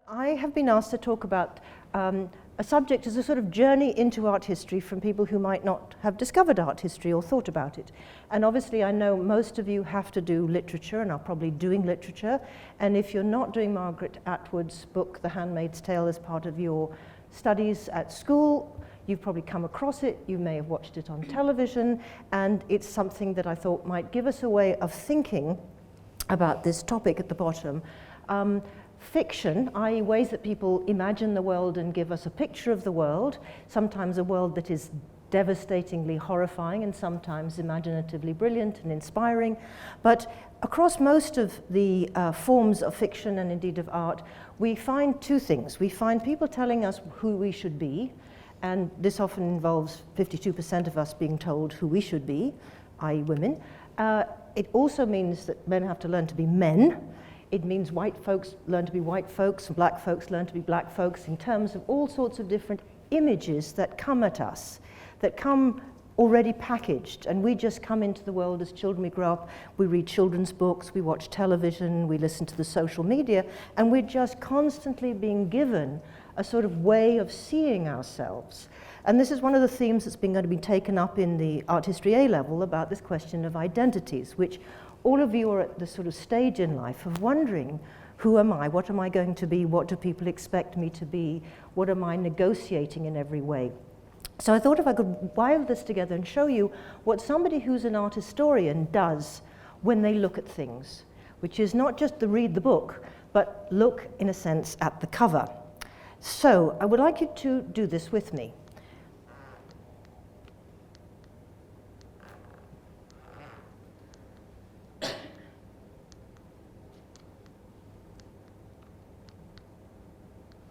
I have been asked to talk about a subject as a sort of journey into art history from people who might not have discovered art history or thought about it. And obviously I know most of you have to do literature and are probably doing literature. And if you're not doing Margaret Atwood's book, The Handmaid's Tale, as part of your studies at school, you've probably come across it, you may have watched it on television, and it's something that I thought might give us a way of thinking about this topic at the bottom. Fiction, i.e. ways that people imagine the world and give us a picture of the world, sometimes a world that is devastatingly horrifying and sometimes imaginatively brilliant and inspiring. But across most of the forms of fiction and indeed of art, we find two things. We find people telling us who we should be, and this often involves 52% of us being told who we should be, i.e. women. It also means that men have to learn to be men. It means white folks learn to be white folks and black folks learn to be black folks in terms of all sorts of different images that come at us, that come already packaged, and we just come into the world as children. We grow up, we read children's books, we watch television, we listen to the social media, and we're just constantly being given a sort of way of seeing ourselves. And this is one of the themes that's going to be taken up in the Art History A level about this question of identities, which all of you are at the sort of stage in life of wondering, who am I? What am I going to be? What do people expect me to be? What am I negotiating in every way? So I thought if I could wire this together and show you what somebody who's an art historian does when they look at things, which is not just to read the book, but look, in a sense, at the cover. So I would like you to do this with me.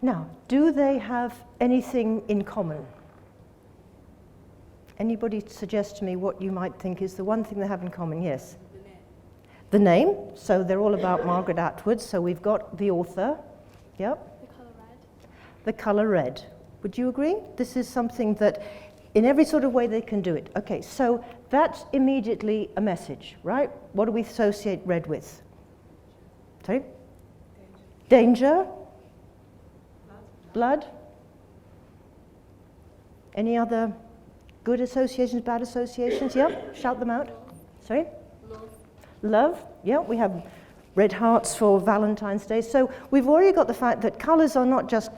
Now, do they have anything in common? Anybody suggest to me what you might think is the one thing they have in common? Yes? The name. The name. So they're all about Margaret Atwood. So we've got the author. Yep. The colour red. The colour red. Would you agree? This is something that in every sort of way they can do it. Okay, so that's immediately a message, right? What do we associate red with? Sorry? Danger. Blood? Any other good associations, bad associations? Yeah, shout them out. Sorry? Love. Love, yeah, we have red hearts for Valentine's Day. So we've already got the fact that colours are not just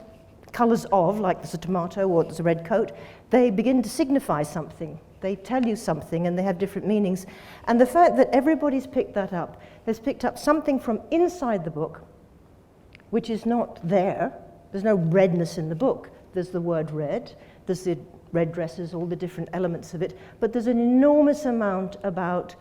colours of, like there's a tomato or there's a red coat. They begin to signify something. They tell you something and they have different meanings. And the fact that everybody's picked that up, has picked up something from inside the book, which is not there. There's no redness in the book. There's the word red, there's the red dresses, all the different elements of it, but there's an enormous amount about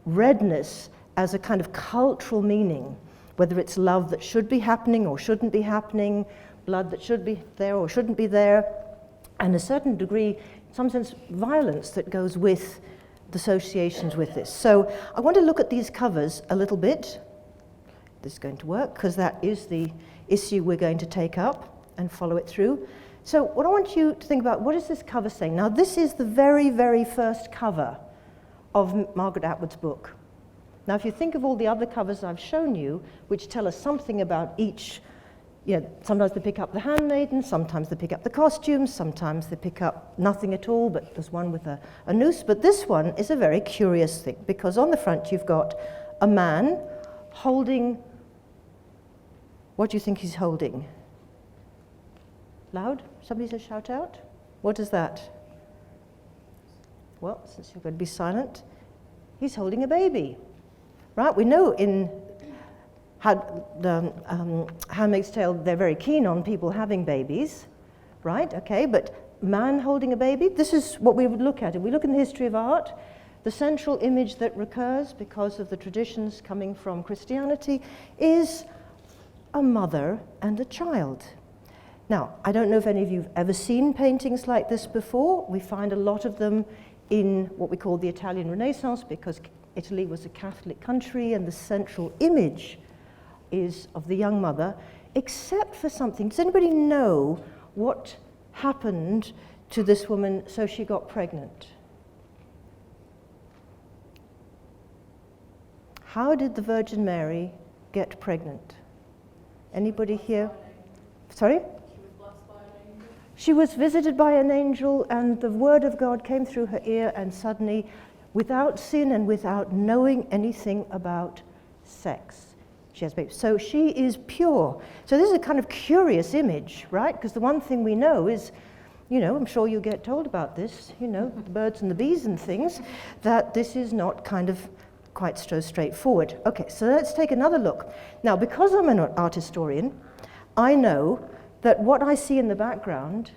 redness as a kind of cultural meaning, whether it's love that should be happening or shouldn't be happening, blood that should be there or shouldn't be there, and a certain degree, in some sense, violence that goes with the associations with this. So I want to look at these covers a little bit. This is going to work because that is the issue we're going to take up and follow it through. So what I want you to think about, what is this cover saying? Now this is the very, very first cover of Margaret Atwood's book. Now if you think of all the other covers I've shown you, which tell us something about each, sometimes they pick up the handmaiden, sometimes they pick up the costumes, sometimes they pick up nothing at all, but there's one with a noose. But this one is a very curious thing, because on the front you've got a man holding. What do you think he's holding? Loud? Somebody says shout out? What is that? Well, since you're going to be silent, he's holding a baby. Right? We know in the Handmaid's Tale they're very keen on people having babies. Right? Okay, but man holding a baby? This is what we would look at. If we look in the history of art, the central image that recurs because of the traditions coming from Christianity is a mother and a child. Now, I don't know if any of you have ever seen paintings like this before. We find a lot of them in what we call the Italian Renaissance, because Italy was a Catholic country and the central image is of the young mother, except for something. Does anybody know what happened to this woman so she got pregnant? How did the Virgin Mary get pregnant? Anybody here? Sorry? She was blessed by an angel. She was visited by an angel, and the word of God came through her ear, and suddenly, without sin and without knowing anything about sex, she has a baby. So she is pure. So this is a kind of curious image, right? Because the one thing we know is, you know, I'm sure you get told about this, you know, the birds and the bees and things, that this is not kind of quite so straightforward. Okay, so let's take another look. Now, because I'm an art historian, I know that what I see in the background,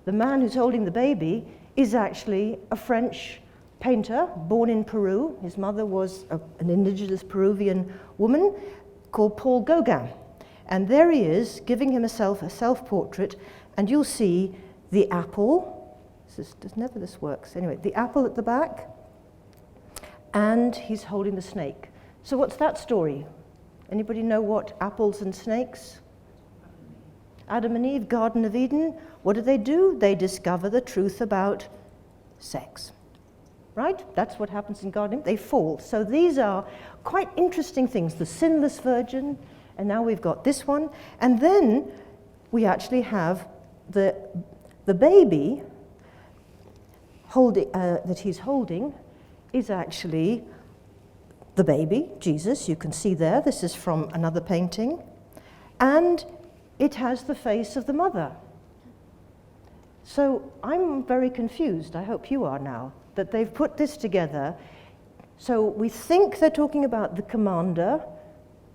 the man who's holding the baby, is actually a French painter born in Peru. His mother was an indigenous Peruvian woman called Paul Gauguin. And there he is, giving himself a self-portrait, and you'll see the apple. Never this works. Anyway, the apple at the back, and he's holding the snake. So what's that story? Anybody know what apples and snakes? Adam and Eve, Garden of Eden. What do? They discover the truth about sex. Right? That's what happens in Garden of Eden. They fall. So these are quite interesting things. The sinless virgin, and now we've got this one. And then we actually have the baby that he's holding is actually the baby, Jesus, you can see there. This is from another painting. And it has the face of the mother. So I'm very confused, I hope you are now, that they've put this together. So we think they're talking about the commander,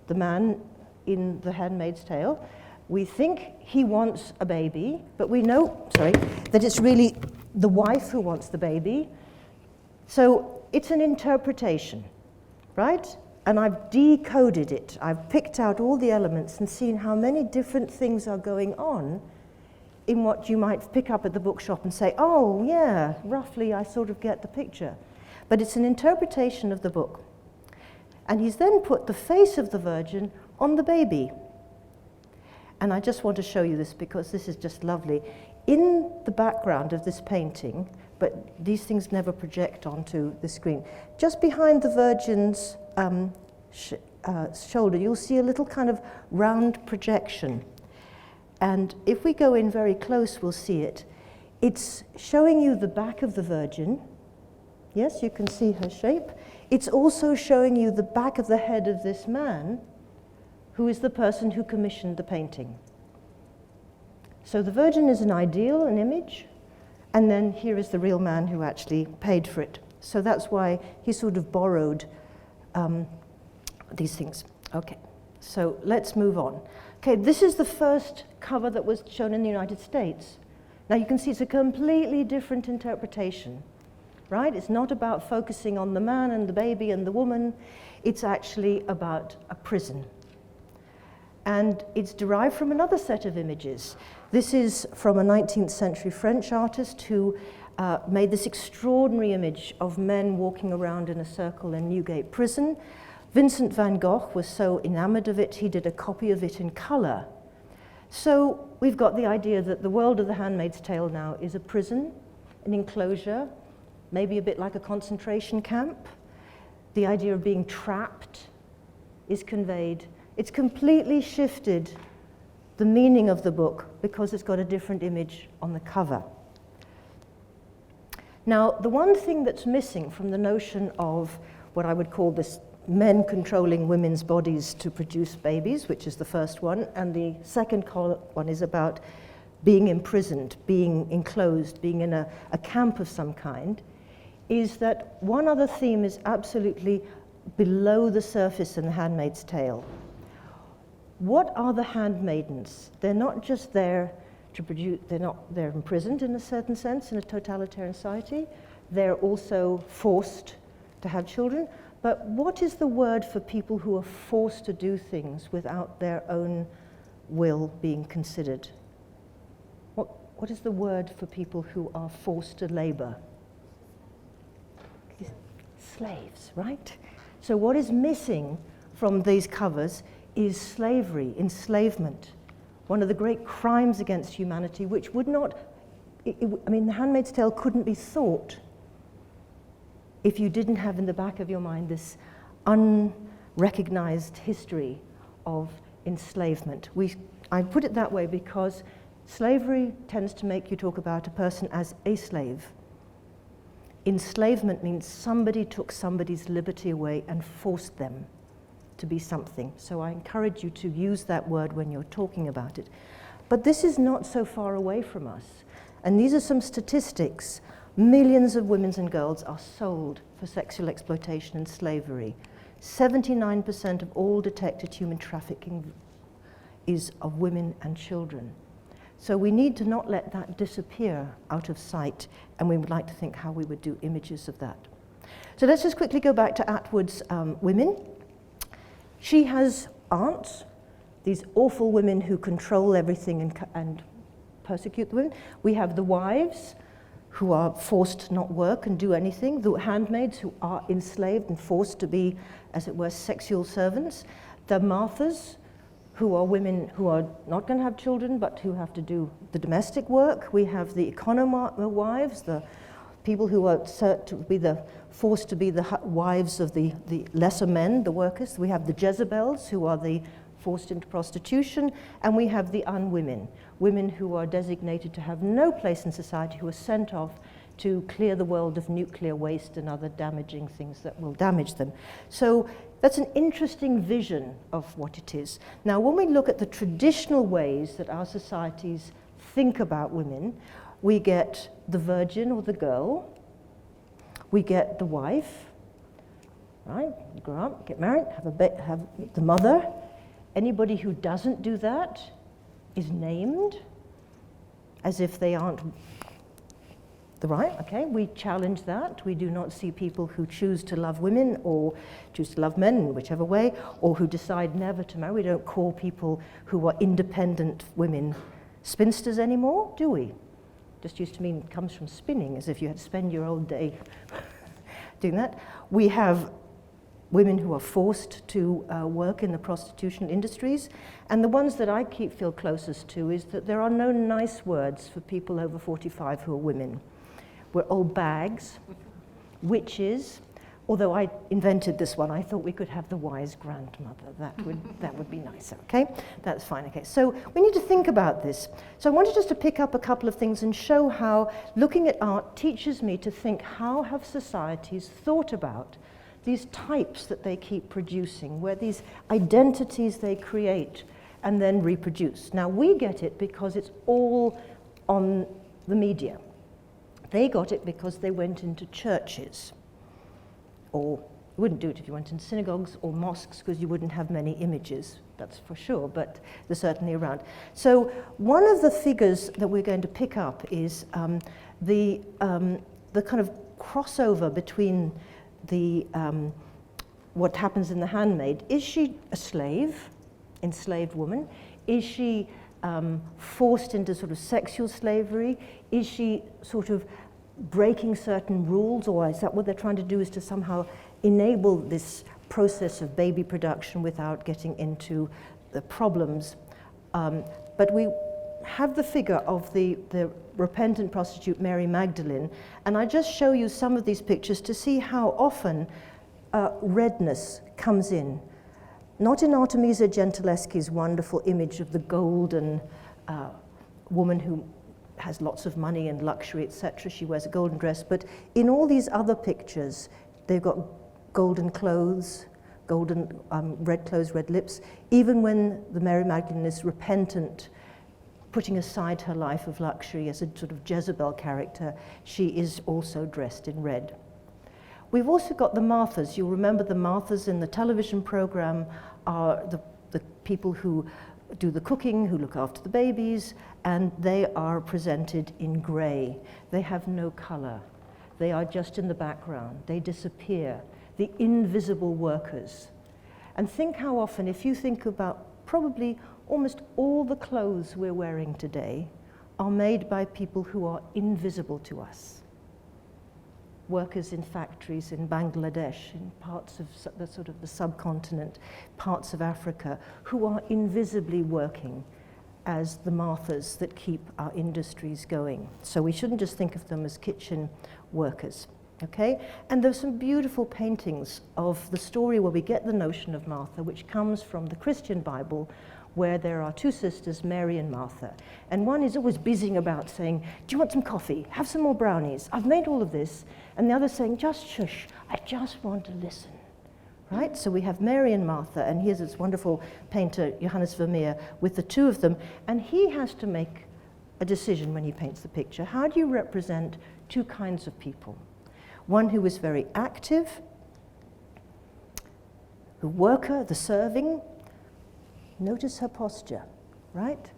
the man in The Handmaid's Tale. We think he wants a baby, but we know, that it's really the wife who wants the baby. So it's an interpretation, right? And I've decoded it. I've picked out all the elements and seen how many different things are going on in what you might pick up at the bookshop and say, oh, yeah, roughly I sort of get the picture. But it's an interpretation of the book. And he's then put the face of the Virgin on the baby. And I just want to show you this because this is just lovely. In the background of this painting, but these things never project onto the screen, just behind the Virgin's shoulder, you'll see a little kind of round projection. And if we go in very close, we'll see it. It's showing you the back of the Virgin. Yes, you can see her shape. It's also showing you the back of the head of this man, who is the person who commissioned the painting. So the Virgin is an ideal, an image, and then here is the real man who actually paid for it. So that's why he sort of borrowed these things. Okay, so let's move on. Okay, this is the first cover that was shown in the United States. Now you can see it's a completely different interpretation, right? It's not about focusing on the man and the baby and the woman. It's actually about a prison. And it's derived from another set of images. This is from a 19th century French artist who made this extraordinary image of men walking around in a circle in Newgate Prison. Vincent van Gogh was so enamored of it, he did a copy of it in color. So we've got the idea that the world of The Handmaid's Tale now is a prison, an enclosure, maybe a bit like a concentration camp. The idea of being trapped is conveyed. It's completely shifted the meaning of the book because it's got a different image on the cover. Now, the one thing that's missing from the notion of what I would call this men controlling women's bodies to produce babies, which is the first one, and the second one is about being imprisoned, being enclosed, being in a camp of some kind, is that one other theme is absolutely below the surface in The Handmaid's Tale. What are the handmaidens? They're not just there to produce, they're imprisoned in a certain sense in a totalitarian society. They're also forced to have children. But what is the word for people who are forced to do things without their own will being considered? What is the word for people who are forced to labor? Slaves, right? So what is missing from these covers is slavery, enslavement, one of the great crimes against humanity, which would not, The Handmaid's Tale couldn't be thought if you didn't have in the back of your mind this unrecognized history of enslavement. I put it that way because slavery tends to make you talk about a person as a slave. Enslavement means somebody took somebody's liberty away and forced them to be something. So I encourage you to use that word when you're talking about it. But this is not so far away from us. And these are some statistics. Millions of women and girls are sold for sexual exploitation and slavery. 79% of all detected human trafficking is of women and children. So we need to not let that disappear out of sight, and we would like to think how we would do images of that. So let's just quickly go back to Atwood's women. She has aunts, these awful women who control everything and persecute the women. We have the wives, who are forced to not work and do anything, the handmaids who are enslaved and forced to be, as it were, sexual servants, the Marthas, who are women who are not going to have children but who have to do the domestic work. We have the economo wives, the people who are forced to be the wives of the lesser men, the workers. We have the Jezebels, who are the forced into prostitution, and we have the unwomen, women who are designated to have no place in society, who are sent off to clear the world of nuclear waste and other damaging things that will damage them. So that's an interesting vision of what it is. Now, when we look at the traditional ways that our societies think about women, we get the virgin or the girl, we get the wife, right? You grow up, get married, have the mother. Anybody who doesn't do that is named as if they aren't the right. Okay, we challenge that. We do not see people who choose to love women or choose to love men in whichever way, or who decide never to marry. We don't call people who are independent women spinsters anymore, do we? Just used to mean it comes from spinning, as if you had to spend your whole day doing that. We have women who are forced to work in the prostitution industries. And the ones that I feel closest to is that there are no nice words for people over 45 who are women. We're old bags, witches, although I invented this one, I thought we could have the wise grandmother. That would be nicer, okay? That's fine, okay. So we need to think about this. So I wanted just to pick up a couple of things and show how looking at art teaches me to think, how have societies thought about these types that they keep producing, where these identities they create and then reproduce. Now, we get it because it's all on the media. They got it because they went into churches, or you wouldn't do it if you went into synagogues or mosques, because you wouldn't have many images, that's for sure, but they're certainly around. So one of the figures that we're going to pick up is the kind of crossover between the what happens in The Handmaid. Is she a slave, enslaved woman? Is she forced into sort of sexual slavery? Is she sort of breaking certain rules, or is that what they're trying to do, is to somehow enable this process of baby production without getting into the problems? But we have the figure of the repentant prostitute Mary Magdalene, and I just show you some of these pictures to see how often redness comes in. Not in Artemisia Gentileschi's wonderful image of the golden woman who has lots of money and luxury, etc. She wears a golden dress, but in all these other pictures, they've got golden clothes, golden red clothes, red lips. Even when the Mary Magdalene is repentant, putting aside her life of luxury as a sort of Jezebel character, she is also dressed in red. We've also got the Marthas. You'll remember the Marthas in the television program are the people who do the cooking, who look after the babies, and they are presented in grey. They have no color. They are just in the background. They disappear. The invisible workers. And think how often, if you think about probably almost all the clothes we're wearing today are made by people who are invisible to us. Workers in factories in Bangladesh, in parts of the sort of the subcontinent, parts of Africa, who are invisibly working as the Marthas that keep our industries going. So we shouldn't just think of them as kitchen workers. Okay? And there's some beautiful paintings of the story where we get the notion of Martha, which comes from the Christian Bible, where there are two sisters, Mary and Martha. And one is always busying about saying, do you want some coffee? Have some more brownies. I've made all of this. And the other's saying, just shush, I just want to listen. Right? So we have Mary and Martha, and here's this wonderful painter, Johannes Vermeer, with the two of them. And he has to make a decision when he paints the picture. How do you represent two kinds of people? One who is very active, the worker, the serving. Notice her posture, right?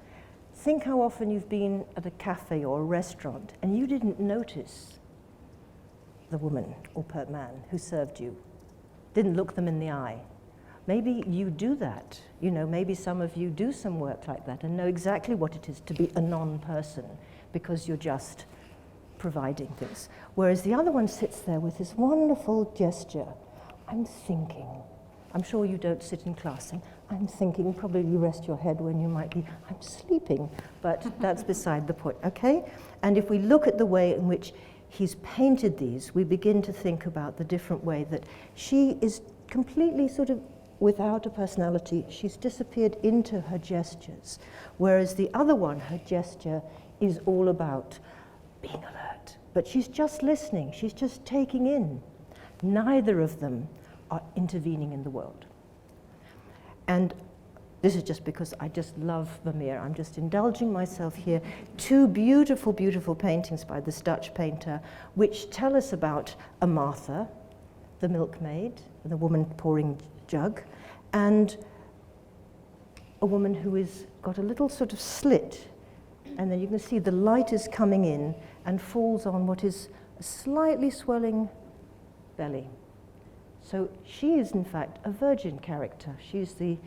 Think how often you've been at a cafe or a restaurant and you didn't notice the woman or man who served you, didn't look them in the eye. Maybe you do that. You know, maybe some of you do some work like that and know exactly what it is to be a non-person because you're just providing things. Whereas the other one sits there with this wonderful gesture. I'm thinking. I'm sure you don't sit in class saying, I'm thinking. Probably you rest your head when you might be, I'm sleeping. But that's beside the point, okay? And if we look at the way in which he's painted these, we begin to think about the different way that she is completely sort of without a personality. She's disappeared into her gestures. Whereas the other one, her gesture is all about being alert. But she's just listening. She's just taking in. Neither of them are intervening in the world. And this is just because I just love Vermeer. I'm just indulging myself here. Two beautiful, beautiful paintings by this Dutch painter, which tell us about a Martha, the milkmaid, the woman pouring jug, and a woman who has got a little sort of slit, and then you can see the light is coming in and falls on what is a slightly swelling belly. So she is, in fact, a virgin character. She's a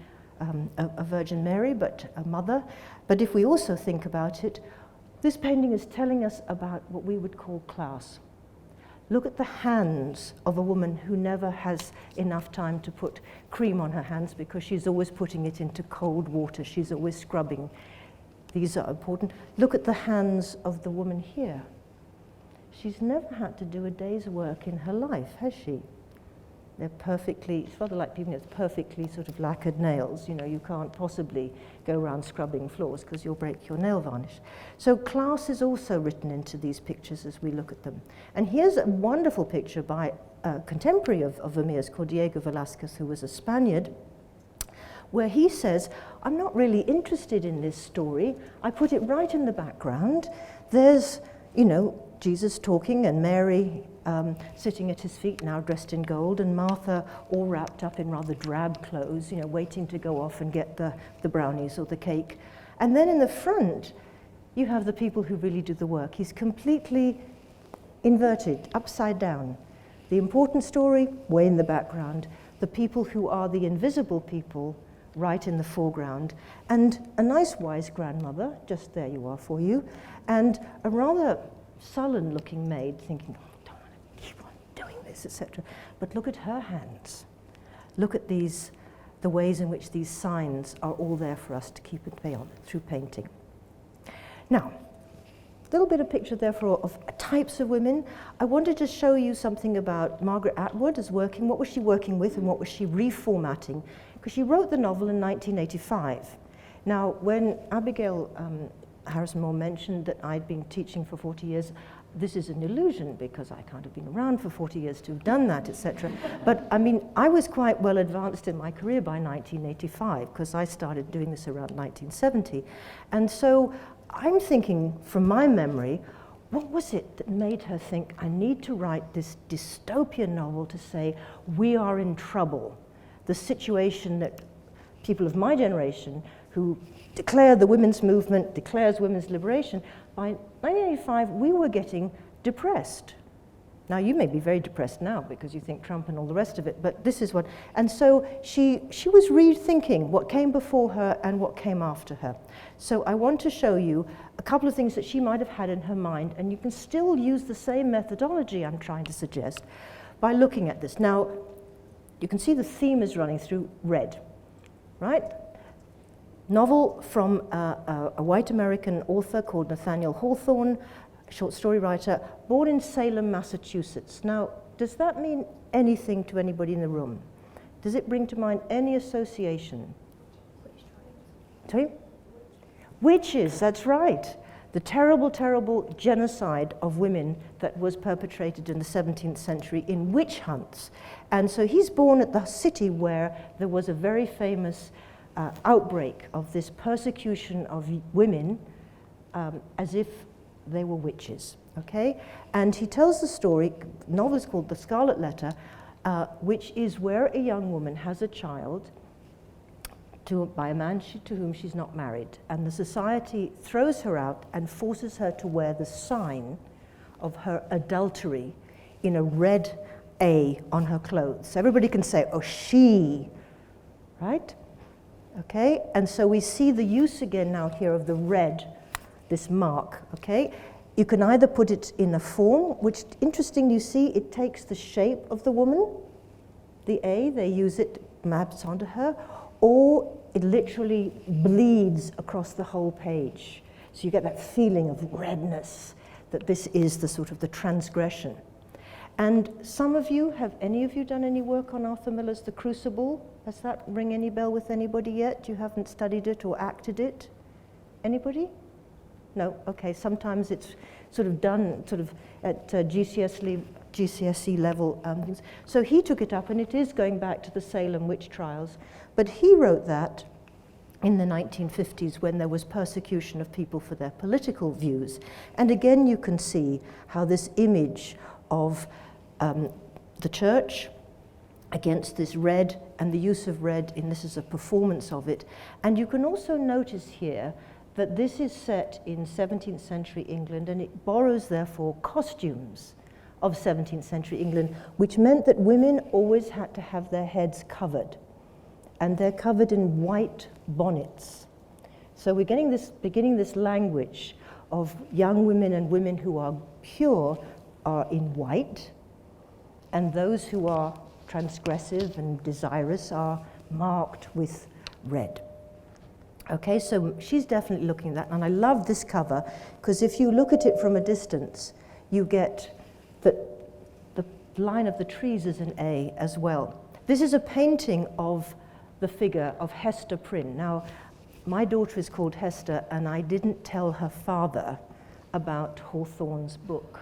Virgin Mary, but a mother. But if we also think about it, this painting is telling us about what we would call class. Look at the hands of a woman who never has enough time to put cream on her hands because she's always putting it into cold water. She's always scrubbing. These are important. Look at the hands of the woman here. She's never had to do a day's work in her life, has she? They're perfectly, it's rather like people with perfectly sort of lacquered nails. You know, you can't possibly go around scrubbing floors because you'll break your nail varnish. So class is also written into these pictures as we look at them. And here's a wonderful picture by a contemporary of Vermeer's called Diego Velázquez, who was a Spaniard, where he says, I'm not really interested in this story. I put it right in the background. There's, you know, Jesus talking and Mary sitting at his feet, now dressed in gold, and Martha all wrapped up in rather drab clothes, you know, waiting to go off and get the brownies or the cake. And then in the front, you have the people who really do the work. He's completely inverted, upside down. The important story, way in the background. The people who are the invisible people, right in the foreground. And a nice wise grandmother, just there you are for you, and a rather sullen-looking maid thinking, etc. But look at her hands. Look at these, the ways in which these signs are all there for us to keep an eye on through painting. Now, a little bit of picture therefore of types of women. I wanted to show you something about Margaret Atwood as working. What was she working with and what was she reformatting? Because she wrote the novel in 1985. Now, when Abigail Harrison Moore mentioned that I'd been teaching for 40 years, this is an illusion because I can't have been around for 40 years to have done that, etc. But I mean, I was quite well advanced in my career by 1985 because I started doing this around 1970. And so I'm thinking from my memory, what was it that made her think, I need to write this dystopian novel to say, we are in trouble. The situation that people of my generation who declare the women's movement, declares women's liberation, by 1985, we were getting depressed. Now, you may be very depressed now because you think Trump and all the rest of it, but this is what... And so she was rethinking what came before her and what came after her. So I want to show you a couple of things that she might have had in her mind, and you can still use the same methodology I'm trying to suggest by looking at this. Now, you can see the theme is running through red, right? Novel from a white American author called Nathaniel Hawthorne, short story writer, born in Salem, Massachusetts. Now, does that mean anything to anybody in the room? Does it bring to mind any association? Sorry? Witches, that's right. The terrible, terrible genocide of women that was perpetrated in the 17th century in witch hunts. And so he's born at the city where there was a very famous outbreak of this persecution of women as if they were witches, okay? And he tells the story, the novel is called The Scarlet Letter, which is where a young woman has a child by a man to whom she's not married. And the society throws her out and forces her to wear the sign of her adultery in a red A on her clothes. So everybody can say, oh, she, right? Okay, and so we see the use again now here of the red, this mark, okay? You can either put it in a form, which, interesting, you see, it takes the shape of the woman, the A, they use it, maps onto her, or it literally bleeds across the whole page. So you get that feeling of redness, that this is the sort of the transgression. And some of you, have any of you done any work on Arthur Miller's The Crucible? Does that ring any bell with anybody yet? You haven't studied it or acted it? Anybody? No? Okay, sometimes it's sort of done sort of at GCSE level things. So he took it up, and it is going back to the Salem witch trials. But he wrote that in the 1950s when there was persecution of people for their political views. And again, you can see how this image of the church against this red and the use of red in this is a performance of it. And you can also notice here that this is set in 17th century England, and it borrows therefore costumes of 17th century England, which meant that women always had to have their heads covered, and they're covered in white bonnets. So we're beginning this language of young women and women who are pure are in white, and those who are transgressive and desirous are marked with red. Okay, so she's definitely looking at that, and I love this cover, because if you look at it from a distance, you get that the line of the trees is an A as well. This is a painting of the figure of Hester Prynne. Now, my daughter is called Hester, and I didn't tell her father about Hawthorne's book,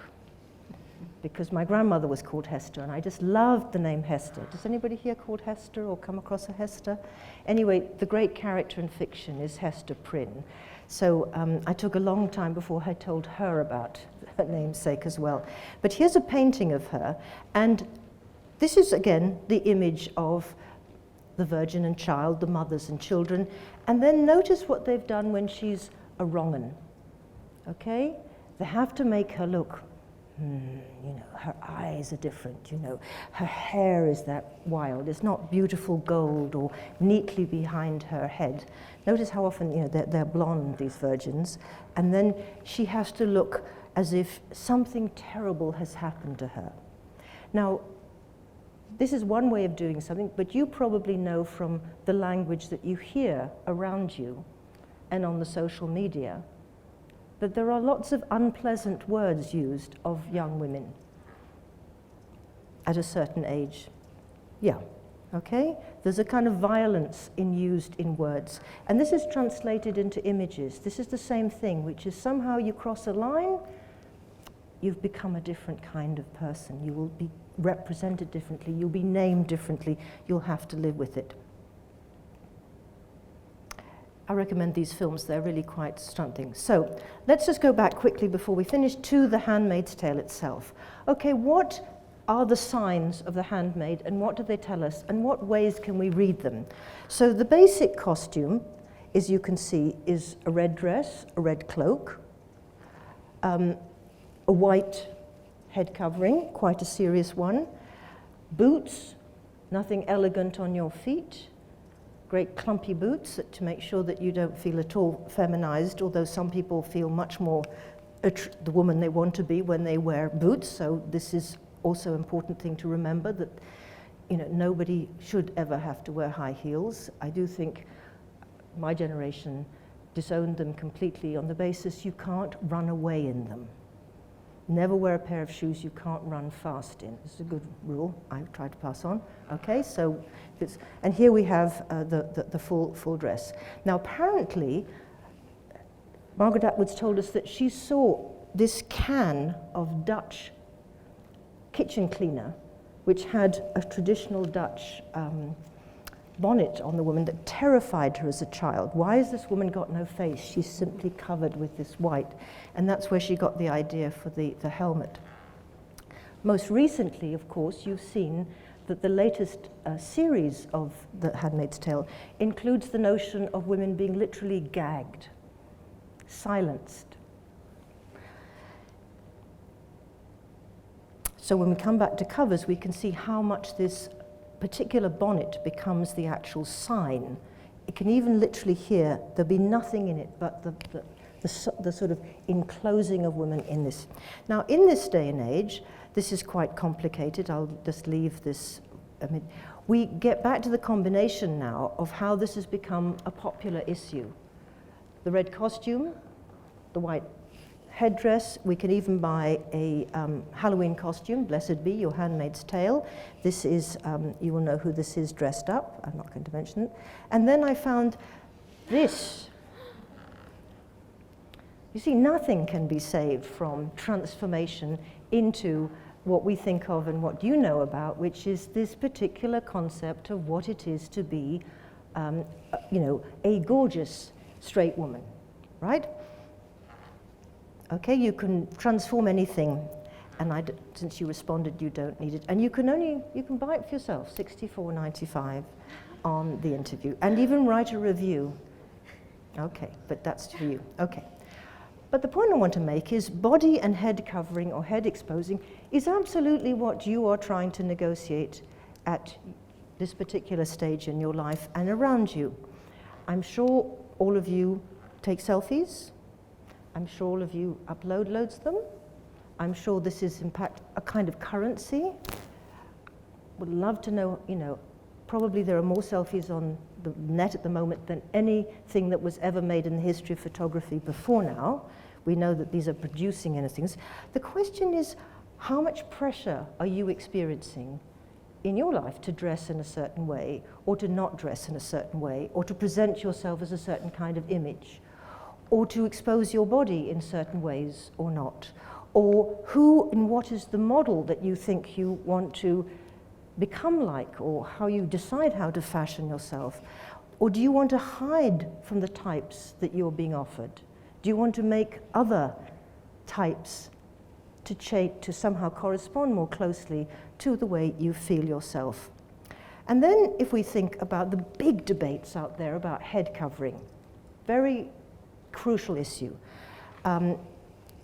because my grandmother was called Hester, and I just loved the name Hester. Does anybody here called Hester or come across a Hester? Anyway, the great character in fiction is Hester Prynne. So I took a long time before I told her about her namesake as well. But here's a painting of her, and this is, again, the image of the Virgin and Child, the mothers and children, and then notice what they've done when she's a wrong-un, okay? They have to make her look, her eyes are different, her hair is that wild, it's not beautiful gold or neatly behind her head. Notice how often, they're blonde, these virgins, and then she has to look as if something terrible has happened to her. Now, this is one way of doing something, but you probably know from the language that you hear around you and on the social media that there are lots of unpleasant words used of young women at a certain age. Yeah, okay? There's a kind of violence used in words. And this is translated into images. This is the same thing, which is somehow you cross a line, you've become a different kind of person. You will be represented differently, you'll be named differently, you'll have to live with it. I recommend these films, they're really quite stunning. So let's just go back quickly before we finish to The Handmaid's Tale itself. Okay, what are the signs of the handmaid, and what do they tell us, and what ways can we read them? So the basic costume, as you can see, is a red dress, a red cloak, a white head covering, quite a serious one, boots, nothing elegant on your feet, great clumpy boots to make sure that you don't feel at all feminized, although some people feel much more the woman they want to be when they wear boots, so this is also an important thing to remember, that nobody should ever have to wear high heels. I do think my generation disowned them completely on the basis you can't run away in them. Never wear a pair of shoes you can't run fast in. This is a good rule I've tried to pass on. Okay, so and here we have the full dress. Now apparently, Margaret Atwood's told us that she saw this can of Dutch kitchen cleaner, which had a traditional Dutch bonnet on the woman that terrified her as a child. Why has this woman got no face? She's simply covered with this white. And that's where she got the idea for the helmet. Most recently, of course, you've seen that the latest series of The Handmaid's Tale includes the notion of women being literally gagged, silenced. So when we come back to covers, we can see how much this particular bonnet becomes the actual sign. It can even literally hear there'll be nothing in it but the sort of enclosing of women in this. Now, in this day and age, this is quite complicated. I'll just leave this. I mean, we get back to the combination now of how this has become a popular issue. The red costume, the white headdress. We can even buy a Halloween costume, blessed be your Handmaid's Tale. This is, you will know who this is dressed up. I'm not going to mention it. And then I found this. You see, nothing can be saved from transformation into what we think of and what you know about, which is this particular concept of what it is to be, a gorgeous straight woman, right? Okay, you can transform anything, and since you responded, you don't need it. And you can buy it for yourself, $64.95 on the interview, and even write a review. Okay, but that's for you. Okay. But the point I want to make is body and head covering or head exposing is absolutely what you are trying to negotiate at this particular stage in your life and around you. I'm sure all of you take selfies. I'm sure all of you upload loads of them. I'm sure this is, in fact, a kind of currency. Would love to know, probably there are more selfies on the net at the moment than anything that was ever made in the history of photography before now. We know that these are producing anything. The question is, how much pressure are you experiencing in your life to dress in a certain way, or to not dress in a certain way, or to present yourself as a certain kind of image, or to expose your body in certain ways or not, or who and what is the model that you think you want to become like, or how you decide how to fashion yourself, or do you want to hide from the types that you're being offered? Do you want to make other types to somehow correspond more closely to the way you feel yourself? And then if we think about the big debates out there about head covering, very crucial issue.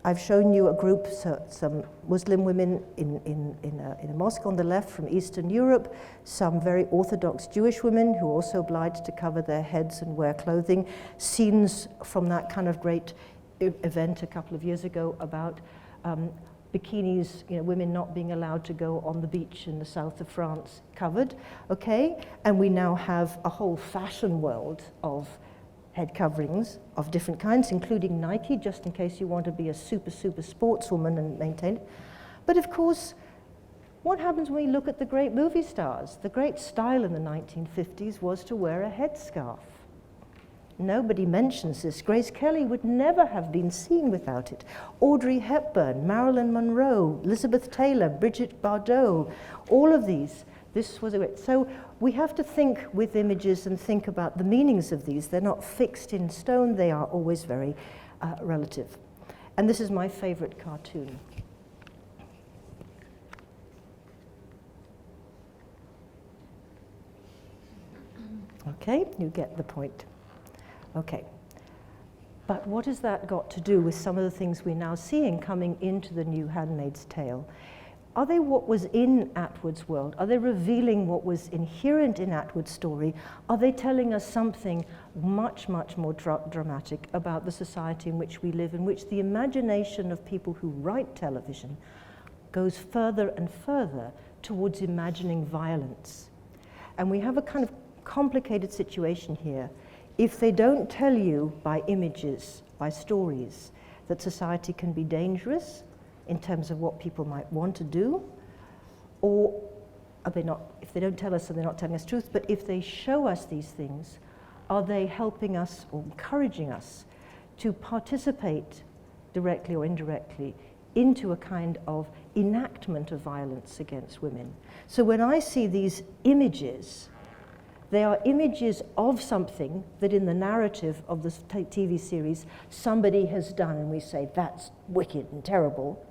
I've shown you a group, some Muslim women in a mosque on the left from Eastern Europe, some very Orthodox Jewish women who are also obliged to cover their heads and wear clothing, scenes from that kind of great event a couple of years ago about bikinis, women not being allowed to go on the beach in the south of France covered, okay? And we now have a whole fashion world of head coverings of different kinds, including Nike, just in case you want to be a super sportswoman and maintain it. But of course, what happens when we look at the great movie stars? The great style in the 1950s was to wear a headscarf. Nobody mentions this. Grace Kelly would never have been seen without it. Audrey Hepburn, Marilyn Monroe, Elizabeth Taylor, Brigitte Bardot, all of these. This was it. So we have to think with images and think about the meanings of these. They're not fixed in stone. They are always very relative. And this is my favorite cartoon. Okay, you get the point. Okay. But what has that got to do with some of the things we're now seeing coming into the new Handmaid's Tale? Are they what was in Atwood's world? Are they revealing what was inherent in Atwood's story? Are they telling us something much more dramatic about the society in which we live, in which the imagination of people who write television goes further and further towards imagining violence? And we have a kind of complicated situation here. If they don't tell you by images, by stories, that society can be dangerous, in terms of what people might want to do, or are they not, if they don't tell us, then they're not telling us truth, but if they show us these things, are they helping us or encouraging us to participate directly or indirectly into a kind of enactment of violence against women? So when I see these images, they are images of something that in the narrative of this TV series somebody has done, and we say that's wicked and terrible,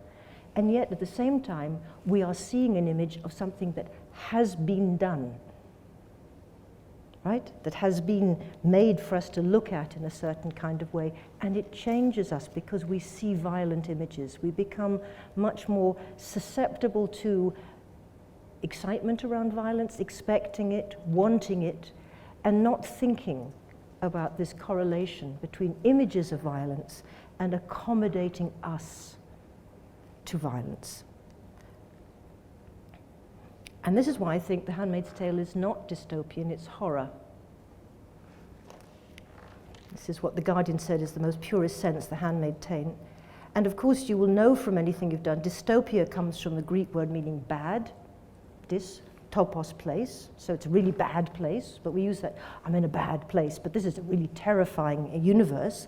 and yet at the same time we are seeing an image of something that has been done, right? That has been made for us to look at in a certain kind of way, and it changes us because we see violent images. We become much more susceptible to excitement around violence, expecting it, wanting it, and not thinking about this correlation between images of violence and accommodating us to violence. And this is why I think The Handmaid's Tale is not dystopian, it's horror. This is what The Guardian said is the most purest sense, The Handmaid's Tale. And of course you will know from anything you've done, dystopia comes from the Greek word meaning bad, topos, place, so it's a really bad place, but we use that, I'm in a bad place, but this is a really terrifying universe.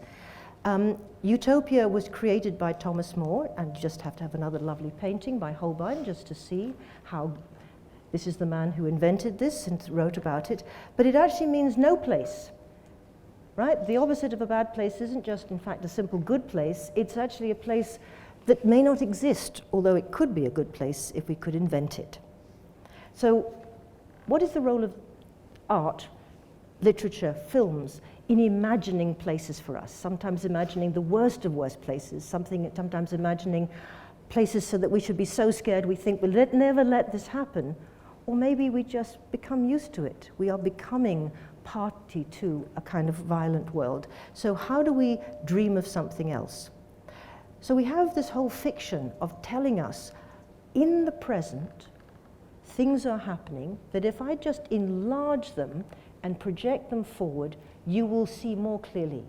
Utopia was created by Thomas More, and you just have to have another lovely painting by Holbein just to see how this is the man who invented this and wrote about it, but it actually means no place, right? The opposite of a bad place isn't just, in fact, a simple good place, it's actually a place that may not exist, although it could be a good place if we could invent it. So, what is the role of art, literature, films, in imagining places for us? Sometimes imagining the worst of worst places, sometimes imagining places so that we should be so scared we think we'll never let this happen, or maybe we just become used to it. We are becoming party to a kind of violent world. So how do we dream of something else? So we have this whole fiction of telling us, in the present, things are happening that if I just enlarge them and project them forward, you will see more clearly.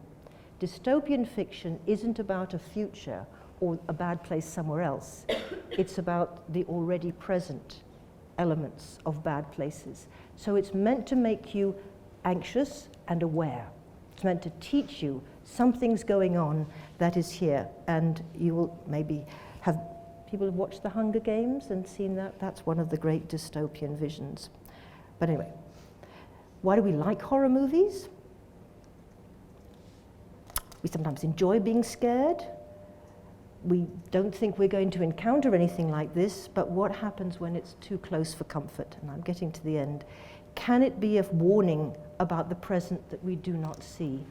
Dystopian fiction isn't about a future or a bad place somewhere else. It's about the already present elements of bad places. So it's meant to make you anxious and aware. It's meant to teach you something's going on that is here, and you will maybe have people have watched The Hunger Games and seen that. That's one of the great dystopian visions. But anyway, why do we like horror movies? We sometimes enjoy being scared. We don't think we're going to encounter anything like this, but what happens when it's too close for comfort? And I'm getting to the end. Can it be a warning about the present that we do not see?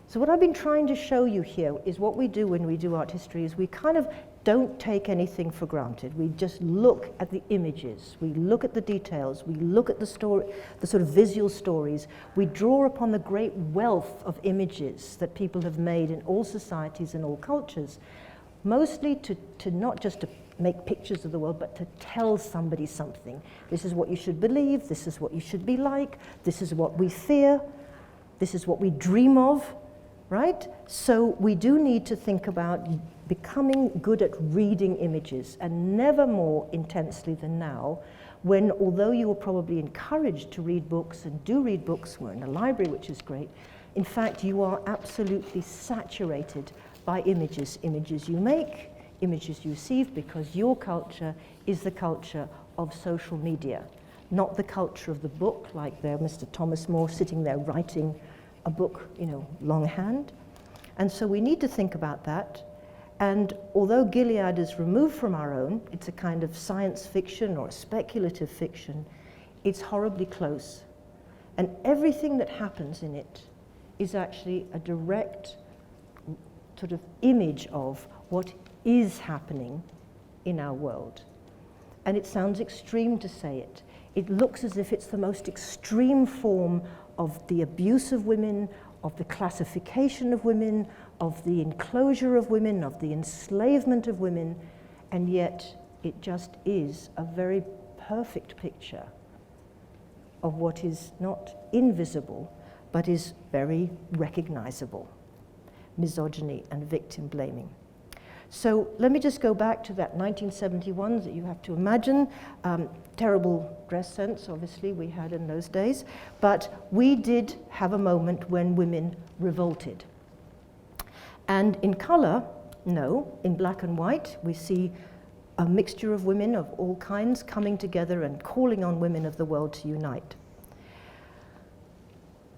So what I've been trying to show you here is what we do when we do art history is we kind of don't take anything for granted. We just look at the images, we look at the details, we look at the story, the sort of visual stories. We draw upon the great wealth of images that people have made in all societies and all cultures, mostly to not just to make pictures of the world, but to tell somebody something. This is what you should believe, this is what you should be like, this is what we fear, this is what we dream of, right? So we do need to think about becoming good at reading images, and never more intensely than now, when although you were probably encouraged to read books and do read books, we're in a library, which is great, in fact you are absolutely saturated by images you make, images you receive, because your culture is the culture of social media, not the culture of the book, like there Mr. Thomas More sitting there writing a book, longhand. And so we need to think about that. And although Gilead is removed from our own, it's a kind of science fiction or a speculative fiction, it's horribly close. And everything that happens in it is actually a direct sort of image of what is happening in our world. And it sounds extreme to say it. It looks as if it's the most extreme form of the abuse of women, of the classification of women, of the enclosure of women, of the enslavement of women, and yet it just is a very perfect picture of what is not invisible, but is very recognizable: misogyny and victim blaming. So let me just go back to that 1971 that you have to imagine. Terrible dress sense, obviously, we had in those days. But we did have a moment when women revolted. And in color, no, in black and white, we see a mixture of women of all kinds coming together and calling on women of the world to unite.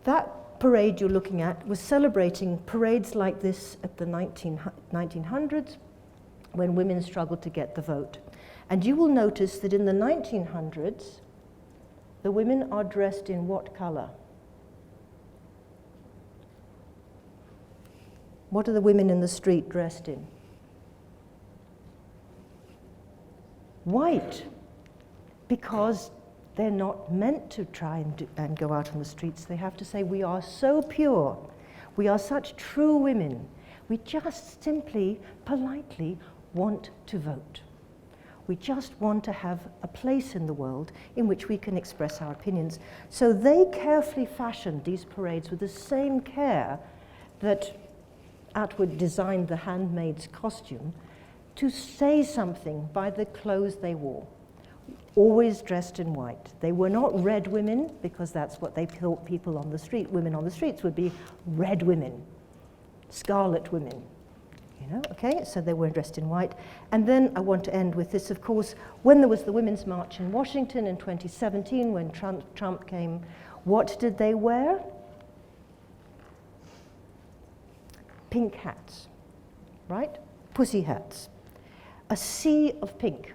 That parade you're looking at was celebrating parades like this at the 1900s when women struggled to get the vote. And you will notice that in the 1900s, the women are dressed in what color? What are the women in the street dressed in? White, because they're not meant to try and go out on the streets. They have to say, we are so pure, we are such true women, we just simply, politely want to vote. We just want to have a place in the world in which we can express our opinions. So they carefully fashioned these parades with the same care that Atwood designed the handmaid's costume to say something by the clothes they wore. Always dressed in white. They were not red women, because that's what they thought people on the street, women on the streets would be red women, scarlet women, you know, okay? So they were dressed in white. And then I want to end with this, of course, when there was the Women's March in Washington in 2017, when Trump came, what did they wear? Pink hats, right? Pussy hats. A sea of pink.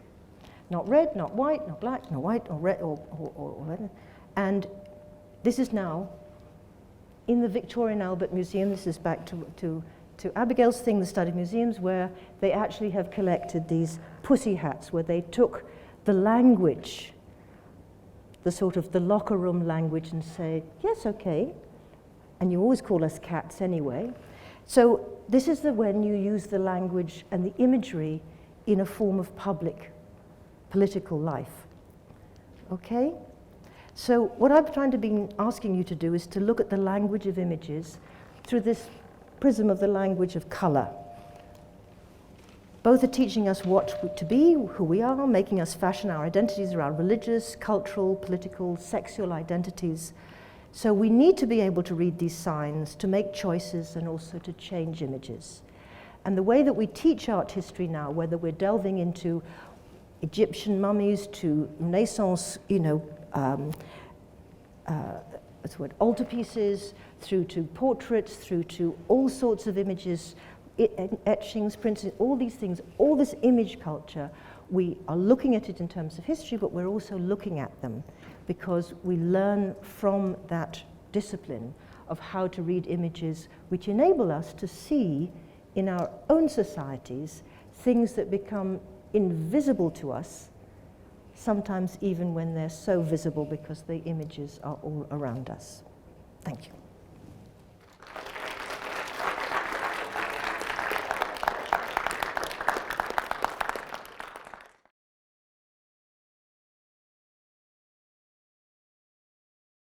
Not red, not white, not black, not white, or red, or red. And this is now in the Victoria and Albert Museum. This is back to Abigail's thing, the study museums, where they actually have collected these pussy hats, where they took the language, the sort of the locker room language, and say, yes, okay, and you always call us cats anyway. So this is when you use the language and the imagery in a form of public political life. Okay? So what I'm trying to be asking you to do is to look at the language of images through this prism of the language of color. Both are teaching us what to be, who we are, making us fashion our identities around religious, cultural, political, sexual identities. So we need to be able to read these signs, to make choices, and also to change images. And the way that we teach art history now, whether we're delving into Egyptian mummies to Renaissance, altarpieces, through to portraits, through to all sorts of images, etchings, prints, all these things, all this image culture, we are looking at it in terms of history, but we're also looking at them because we learn from that discipline of how to read images which enable us to see in our own societies things that become invisible to us, sometimes even when they're so visible because the images are all around us. Thank you.